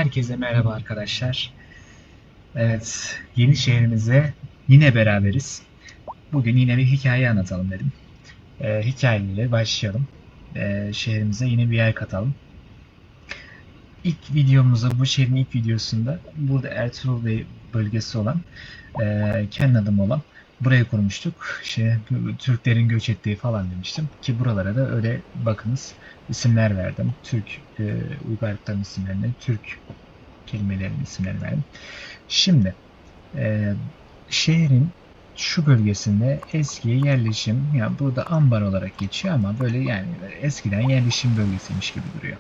Herkese merhaba arkadaşlar. Evet, yeni şehrimize yine beraberiz. Bugün yine bir hikaye anlatalım dedim. Hikayeyle başlayalım. Şehrimize yine bir yer katalım. İlk videomuzda, bu şehrin ilk videosunda burada Ertuğrul Bey bölgesi olan, kendi adım olan burayı kurmuştuk. Türklerin göç ettiği falan demiştim. Ki buralara da öyle bakınız isimler verdim. Türk uygarlıkların isimlerini, Türk kelimelerin isimlerini verdim. Şimdi e, şehrin şu bölgesinde eski yerleşim, yani burada ambar olarak geçiyor ama böyle yani eskiden yerleşim bölgesiymiş gibi duruyor.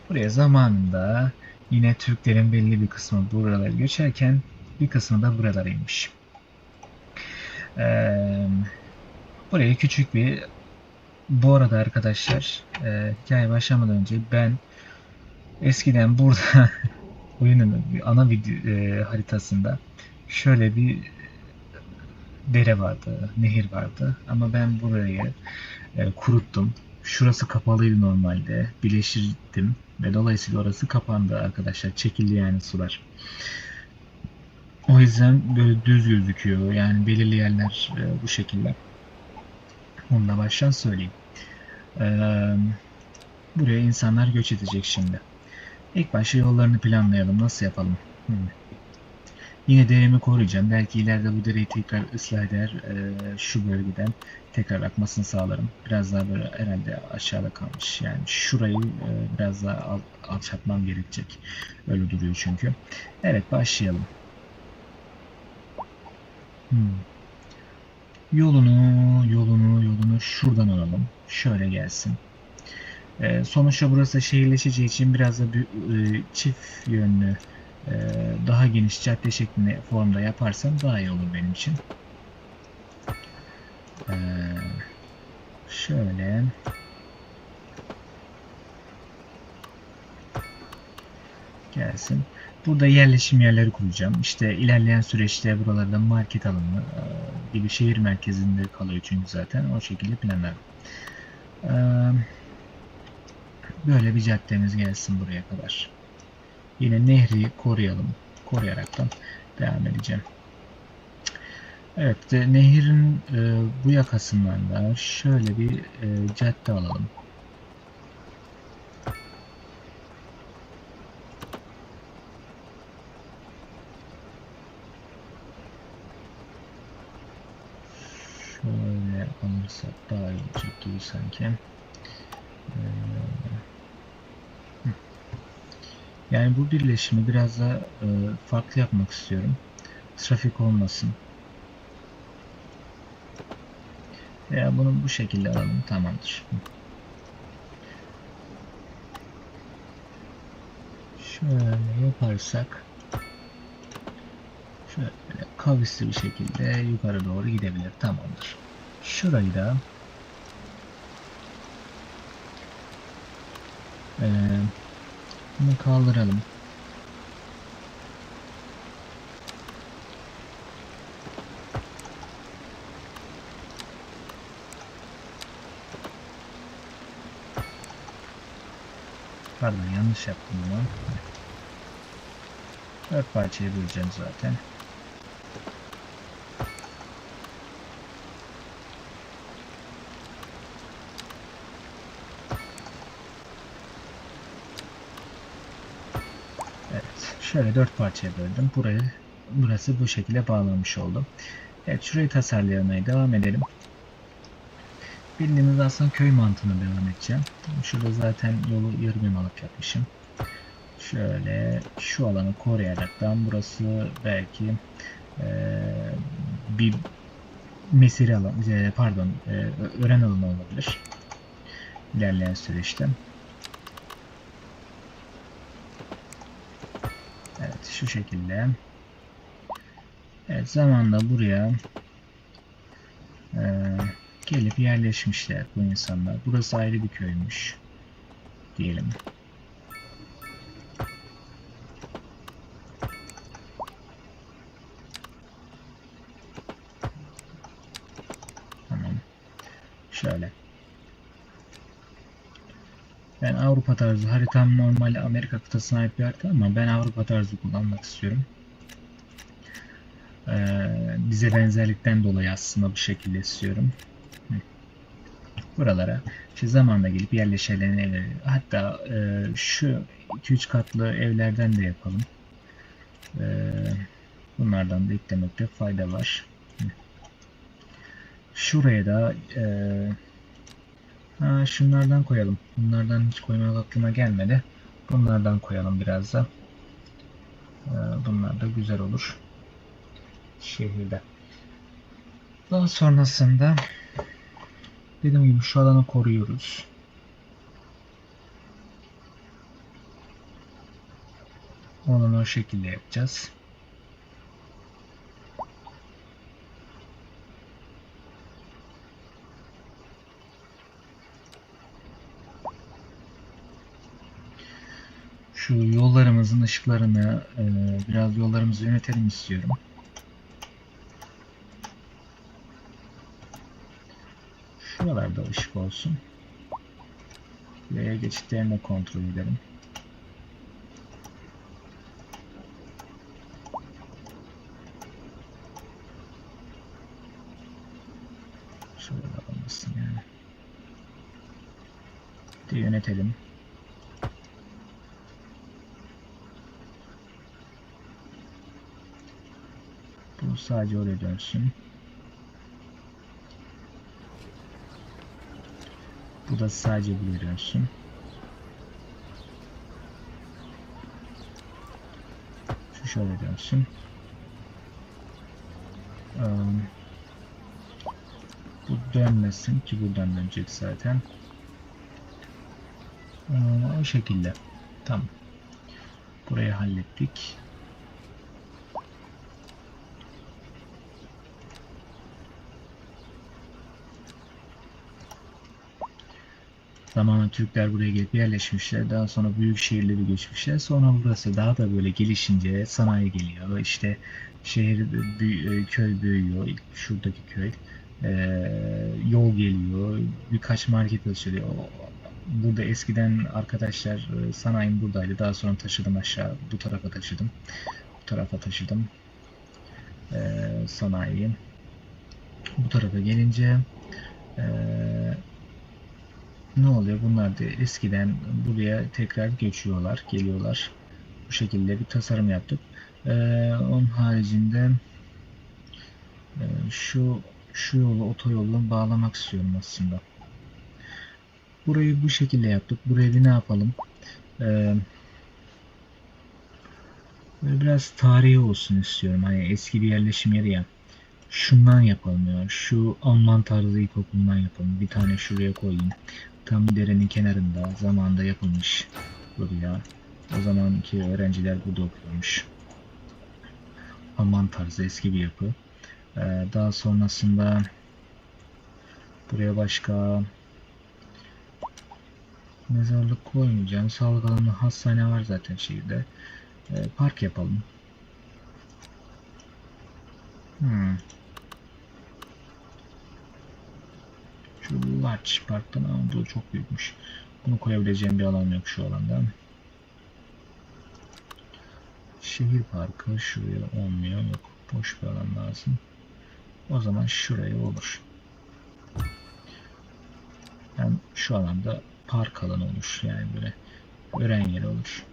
Buraya zamanında yine Türklerin belli bir kısmı buralara göçerken bir kısmı da buralara inmiş. Ee, Buraya küçük bir, bu arada arkadaşlar, hikaye başlamadan önce ben eskiden burada oyunun ana video haritasında şöyle bir dere vardı, nehir vardı. Ama ben burayı kuruttum. Şurası kapalıydı normalde. Birleştirdim ve dolayısıyla orası kapandı arkadaşlar. Çekildi yani sular. O yüzden böyle düz gözüküyor. Yani belirli yerler bu şekilde. Onu da baştan söyleyeyim. E, Buraya insanlar göç edecek şimdi. İlk başta yollarını planlayalım. Nasıl yapalım? Yine deremi koruyacağım. Belki ileride bu dereyi tekrar ıslah eder. Şu bölgeden tekrar akmasını sağlarım. Biraz daha böyle herhalde aşağıda kalmış. Yani şurayı biraz daha alçaltmam gerekecek. Öyle duruyor çünkü. Evet, başlayalım. Hmm. Yolunu şuradan alalım. Şöyle gelsin. Sonuçta burası şehirleşeceği için biraz da çift yönlü, daha geniş cadde şeklinde formda yaparsam daha iyi olur benim için. Ee, Şöyle gelsin. Burada yerleşim yerleri kuracağım. İşte ilerleyen süreçte buralarda market alanı gibi, şehir merkezinde kalıyor çünkü zaten o şekilde planlarım. Ee, Böyle bir caddemiz gelsin buraya kadar. Yine nehri koruyalım. Koruyaraktan devam edeceğim. Evet, nehirin bu yakasından da şöyle bir cadde alalım. Şöyle alırsak daha iyi olacak gibi sanki. Yani bu birleşimi biraz da farklı yapmak istiyorum. Trafik olmasın. Veya bunu bu şekilde alalım, tamamdır. Şöyle yaparsak şöyle kavisli bir şekilde yukarı doğru gidebilir. Tamamdır. Şurayı da e, bunu kaldıralım. Pardon, yanlış yaptım bunu. 4 parçaya böleceğim zaten. Evet, şöyle 4 parçaya böldüm. Burası bu şekilde bağlanmış oldu. Evet, şurayı tasarlamaya devam edelim. Bildiğimiz aslında köy mantığına devam edeceğim. Şurada zaten yolu yarım yamalak yapmışım. Şöyle şu alanı koruyaraktan, burası belki bir mesire alan, pardon, öğren alanı olabilir ilerleyen süreçte. Evet, şu şekilde. Evet, zamanla buraya e, gelip yerleşmişler bu insanlar. Burası ayrı bir köymüş diyelim. Tamam. Şöyle. Ben Avrupa tarzı haritam normal Amerika kıtasına ait bir harita ama ben Avrupa tarzı kullanmak istiyorum. Bize benzerlikten dolayı aslında bu şekilde istiyorum. Buralara işte zamanla gelip yerleşelim evleri. Hatta şu 2-3 katlı evlerden de yapalım. E, Bunlardan da eklemekte fayda var. Şuraya da şunlardan koyalım. Bunlardan hiç koymak aklıma gelmedi. Bunlardan koyalım biraz da. Bunlar da güzel olur. Şehirde. Daha sonrasında dediğim gibi şu alanı koruyoruz. Onu o şekilde yapacağız. Şu yollarımızın ışıklarını biraz yollarımızı yönetelim istiyorum. Şuralarda ışık olsun. Buraya geçitlerini de kontrol edelim. Şöyle olmasın yani. Bir de yönetelim. Bu sadece oraya dönsün. Bu da sadece buraya dönsün. Şu şöyle dönsün. Bu dönmesin ki buradan dönecek zaten. O şekilde. Tamam. Burayı hallettik. Zamanla Türkler buraya gelip yerleşmişler. Daha sonra büyük şehirleri geçmişler. Sonra burası daha da böyle gelişince sanayi geliyor. İşte şehir, köy büyüyor. Şuradaki köy. Yol geliyor. Birkaç market açılıyor. Burada eskiden arkadaşlar sanayim buradaydı. Daha sonra taşıdım aşağı. Bu tarafa taşıdım. Bu tarafa taşıdım. Sanayiyi. Bu tarafa gelince ne oluyor? Bunlar da eskiden buraya tekrar geçiyorlar, geliyorlar. Bu şekilde bir tasarım yaptık. Onun haricinde şu yolu otoyolunu bağlamak istiyorum aslında. Burayı bu şekilde yaptık. Buraya bir ne yapalım? Böyle biraz tarihi olsun istiyorum. Hani eski bir yerleşim yeri ya. Şundan yapalım ya. Şu Alman tarzı ilkokulundan yapalım. Bir tane şuraya koyayım. Tam derenin kenarında zamanında yapılmış buraya. O zamanki öğrenciler burada okuyormuş. Alman tarzı eski bir yapı. Daha sonrasında buraya başka mezarlık koymayacağım. Sağlık alanı hastane var zaten şehirde. Park yapalım. Şu large parktan ama bu çok büyükmüş. Bunu koyabileceğim bir alan yok şu alanda. Şehir parkı şuraya olmuyor. Yok. Boş bir alan lazım. O zaman şuraya olur. Yani şu alanda park alanı olur. Yani böyle öğren yeri olur.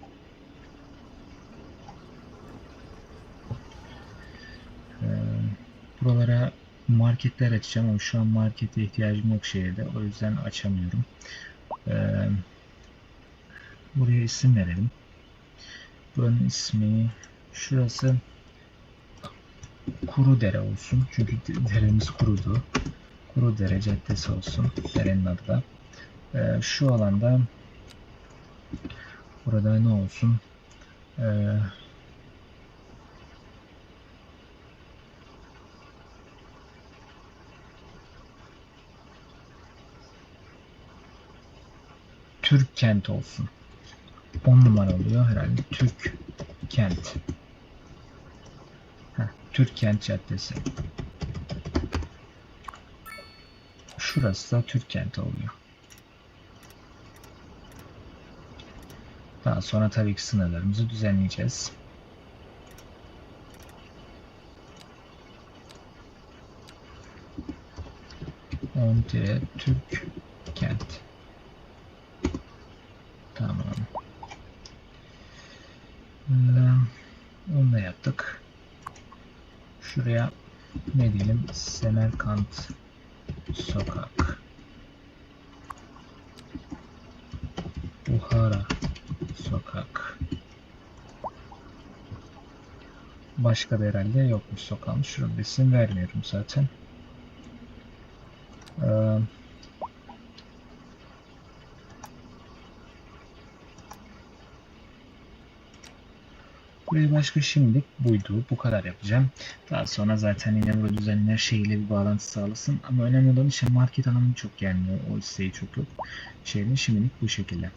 Buralara marketler açacağım ama şu an markete ihtiyacım yok şehirde. O yüzden açamıyorum. Buraya isim verelim. Buranın ismi şurası Kurudere olsun. Çünkü deremiz kurudu. Kurudere Caddesi olsun. Derenin adı da. Şu alanda burada ne olsun? Türk kent olsun. 10 numara oluyor herhalde. Türk kent. Türk kent caddesi. Şurası da Türk kenti oluyor. Daha sonra tabii ki sınırlarımızı düzenleyeceğiz. Onti Türk kent. Tamam. Onu da yaptık. Şuraya ne diyelim? Semerkant sokak. Buhara sokak. Başka da herhalde yokmuş sokağın. Şurada isim vermiyorum zaten. Buraya başka şimdilik buydu. Bu kadar yapacağım. Daha sonra zaten yine burada düzenler şeyle bir bağlantı sağlasın. Ama önemli olan işte market alanı çok gelmiyor. O isteği çok yok. Şeyin şimdilik bu şekilde.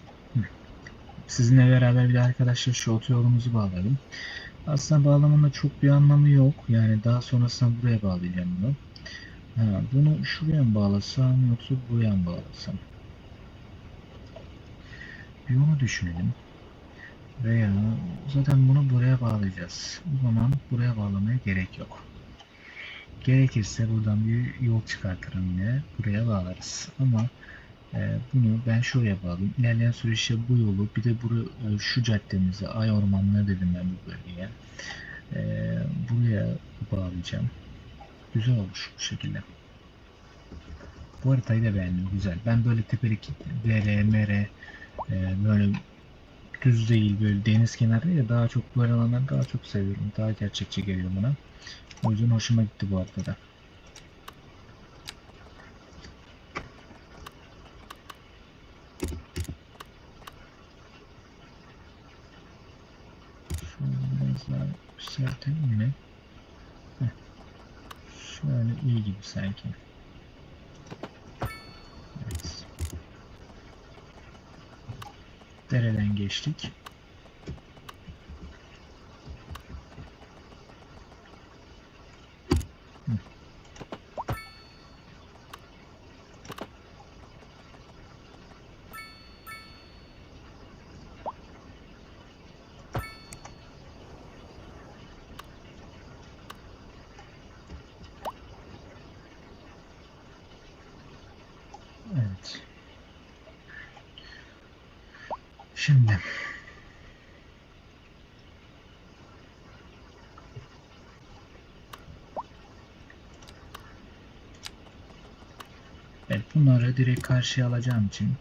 Sizinle beraber bir de arkadaşlar şu otoyolumuzu bağlayalım. Aslında bağlamanın da çok bir anlamı yok. Yani daha sonrasında buraya bağlayacağım bunu. Bunu şuraya mı bağlasam yoksa buraya mı bağlasam? Bir onu düşünelim. Veya zaten bunu buraya bağlayacağız. O zaman buraya bağlamaya gerek yok. Gerekirse buradan bir yol çıkartırım yine. Buraya bağlarız. Ama bunu ben şuraya bağlayayım. İlerleyen süreçte bu yolu bir de şu caddemizi Ay Ormanları dedim ben bu bölgeye. Buraya bağlayacağım. Güzel olur bu şekilde. Bu haritayı da beğendim. Güzel. Ben böyle tepelik dere, mere, böyle düz değil, böyle deniz kenarı ya daha çok böyle alanları daha çok seviyorum. Daha gerçekçi geliyor bana. O yüzden hoşuma gitti bu haritada. Şöyle biraz daha yükseltelim mi? Şöyle iyi gibi sanki. Evet. Dereden geçtik. Evet. Şimdi evet, bunları direkt karşıya alacağım için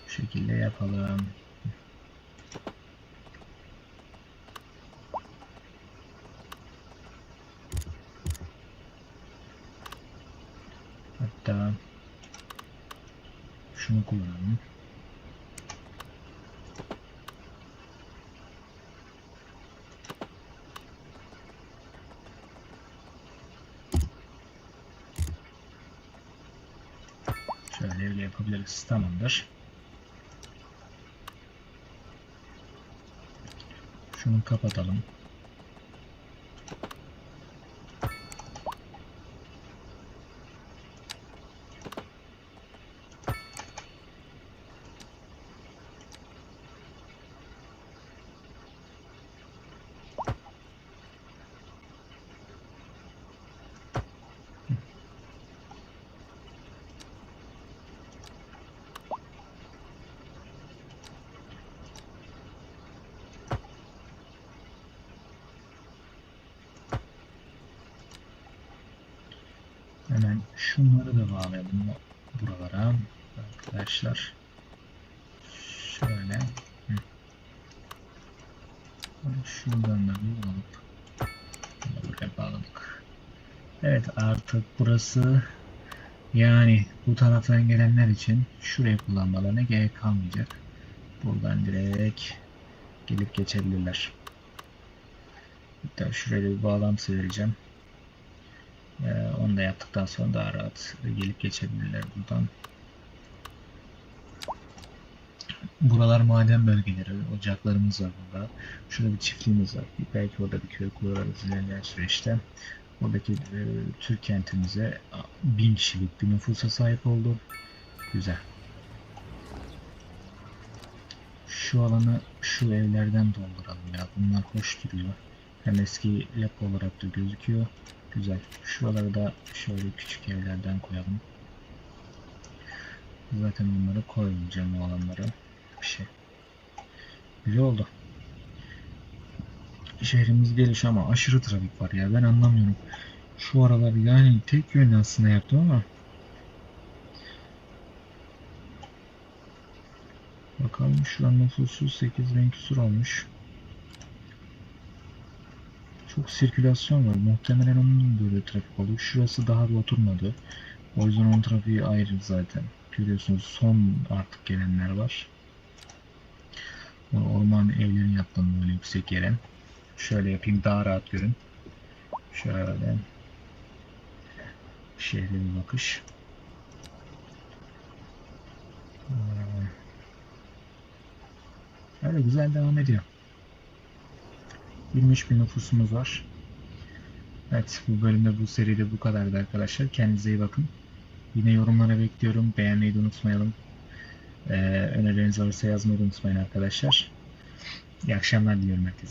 bu şekilde yapalım. Hatta şunu kullanalım. Şöyle öyle yapabiliriz. Tamamdır. Şunu kapatalım. Hemen şunları da bağlayalım buralara arkadaşlar. Şöyle. Şuradan da bir alıp buraya bağladık. Evet, artık burası yani bu taraftan gelenler için şurayı kullanmalarına gerek kalmayacak. Buradan direkt gelip geçebilirler. Hatta şuraya bir bağlantı vereceğim. Onu da yaptıktan sonra daha rahat gelip geçebilirler buradan. Buralar maden bölgeleri, ocaklarımız var burada. Şurada bir çiftliğimiz var. Belki orada bir köy kurarız ilerleyen süreçte. Buradaki Türk kentimize 1000 kişilik bir nüfusa sahip oldu. Güzel. Şu alanı şu evlerden dolduralım ya. Bunlar hoş duruyor. Hem eski yapı olarak da gözüküyor. Güzel. Şuraları da şöyle küçük evlerden koyalım. Zaten bunları koymayacağım o alanlara. Bir şey. Güzel oldu. Şehrimiz gelişiyor ama aşırı trafik var ya. Ben anlamıyorum. Şu aralar yani tek yönlü aslında yaptım ama bakalım şu an nüfusu 8000 küsur olmuş. Çok sirkülasyon var. Muhtemelen onun böyle trafik oluyor. Şurası daha bir oturmadı. O yüzden onun trafiği ayrı zaten. Görüyorsunuz son artık gelenler var. Orman evlerini yaptım böyle yüksek yere. Şöyle yapayım daha rahat görün. Şöyle şehre bir bakış. Öyle güzel devam ediyor. 23 bin nüfusumuz var. Evet, bu bölümde bu seride bu kadardı arkadaşlar. Kendinize iyi bakın. Yine yorumlara bekliyorum. Beğenmeyi de unutmayalım. Önerileriniz varsa yazmayı da unutmayın arkadaşlar. İyi akşamlar diliyorum herkese.